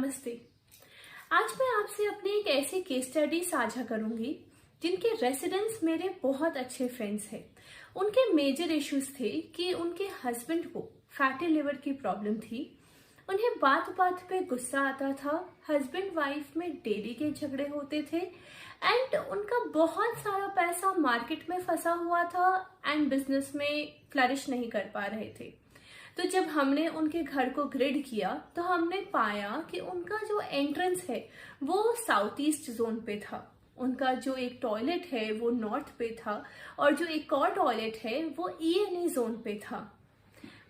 नमस्ते। आज मैं आपसे अपनी एक ऐसी केस स्टडी साझा करूंगी जिनके रेसिडेंट्स मेरे बहुत अच्छे फ्रेंड्स हैं। उनके मेजर इश्यूज थे कि उनके हस्बैंड को फैटी लिवर की प्रॉब्लम थी। उन्हें बात बात पे गुस्सा आता था, हस्बैंड वाइफ में डेली के झगड़े होते थे एंड उनका बहुत सारा पैसा मार्केट में फंसा हुआ था एंड बिजनेस में फ्लरिश नहीं कर पा रहे थे। तो जब हमने उनके घर को ग्रिड किया तो हमने पाया कि उनका जो एंट्रेंस है वो साउथ ईस्ट जोन पे था, उनका जो एक टॉयलेट है वो नॉर्थ पे था और जो एक और टॉयलेट है वो ईएनई जोन पे था।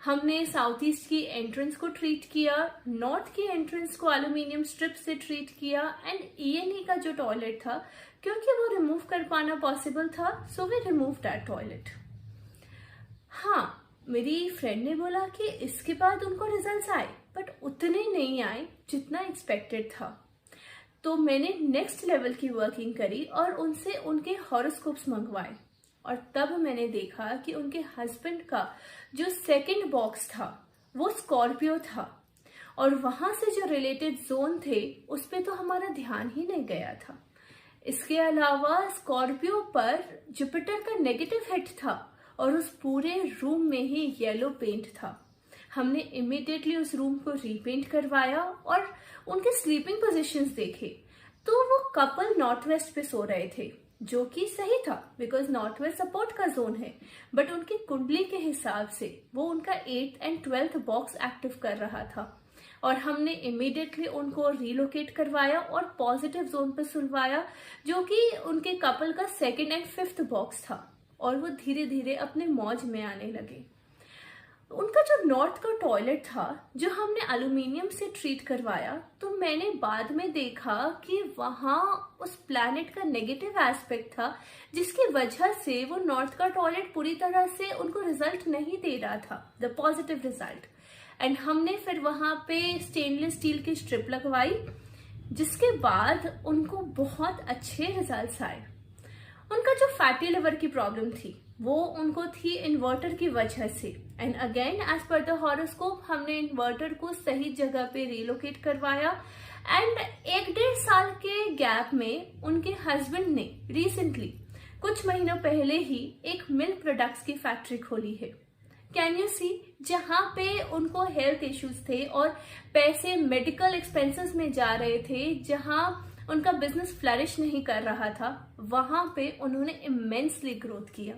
हमने साउथ ईस्ट की एंट्रेंस को ट्रीट किया, नॉर्थ की एंट्रेंस को एल्यूमिनियम स्ट्रिप से ट्रीट किया एंड ईएनई का जो टॉयलेट था क्योंकि वो रिमूव कर पाना पॉसिबल था so we remove that toilet. हाँ, मेरी फ्रेंड ने बोला कि इसके बाद उनको रिजल्ट्स आए बट उतने नहीं आए जितना एक्सपेक्टेड था। तो मैंने नेक्स्ट लेवल की वर्किंग करी और उनसे उनके हॉरोस्कोप्स मंगवाए और तब मैंने देखा कि उनके हस्बैंड का जो सेकंड बॉक्स था वो स्कॉर्पियो था और वहां से जो रिलेटेड जोन थे उस पे तो हमारा ध्यान ही नहीं गया था। इसके अलावा स्कॉर्पियो पर जुपिटर का नेगेटिव हिट था और उस पूरे रूम में ही येलो पेंट था। हमने इमीडिएटली उस रूम को रीपेंट करवाया और उनके स्लीपिंग पोजीशंस देखे तो वो कपल नॉर्थ वेस्ट पे सो रहे थे, जो कि सही था बिकॉज नॉर्थ वेस्ट सपोर्ट का जोन है, बट उनकी कुंडली के हिसाब से वो उनका 8th and 12th box active कर रहा था और हमने इमीडिएटली उनको रिलोकेट करवाया और पॉजिटिव जोन पे सुलवाया जो कि उनके कपल का 2nd एंड 5th बॉक्स था और वो धीरे धीरे अपने मौज में आने लगे। उनका जो नॉर्थ का टॉयलेट था जो हमने एल्यूमिनियम से ट्रीट करवाया तो मैंने बाद में देखा कि वहां उस प्लैनेट का नेगेटिव एस्पेक्ट था जिसकी वजह से वो नॉर्थ का टॉयलेट पूरी तरह से उनको रिजल्ट नहीं दे रहा था, द पॉजिटिव रिजल्ट। एंड हमने फिर वहां पे स्टेनलेस स्टील की स्ट्रिप लगवाई जिसके बाद उनको बहुत अच्छे रिजल्ट्स आए। उनका जो फैटी लिवर की प्रॉब्लम थी वो उनको थी इन्वर्टर की वजह से and again as per the horoscope हमने इन्वर्टर को सही जगह पे रिलोकेट करवाया एंड 1-1.5 साल के गैप में उनके हस्बैंड ने रिसेंटली कुछ महीनों पहले ही एक मिल्क प्रोडक्ट्स की फैक्ट्री खोली है। कैन यू सी, जहां पे उनको हेल्थ इश्यूज थे और पैसे मेडिकल एक्सपेंसेस में जा रहे थे, जहां उनका बिजनेस फ्लरिश नहीं कर रहा था, वहां पे उन्होंने इमेंसली ग्रोथ किया।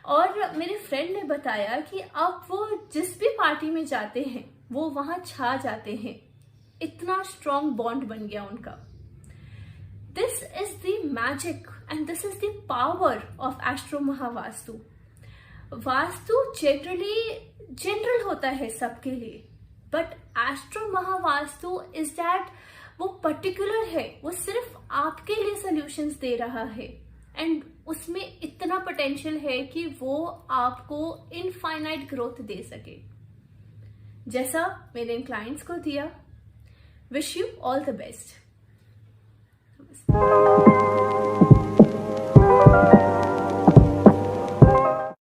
और मेरे फ्रेंड ने बताया कि अब वो जिस भी पार्टी में जाते हैं वो वहां छा जाते हैं, इतना स्ट्रॉन्ग बॉन्ड बन गया उनका। This is the magic and this is the power of astro Mahavastu. Vastu general होता है सबके लिए, but astro Mahavastu is that वो पर्टिकुलर है, वो सिर्फ आपके लिए सॉल्यूशंस दे रहा है एंड उसमें इतना पोटेंशियल है कि वो आपको इनफाइनाइट ग्रोथ दे सके जैसा मेरे क्लाइंट्स को दिया। Wish you all the best.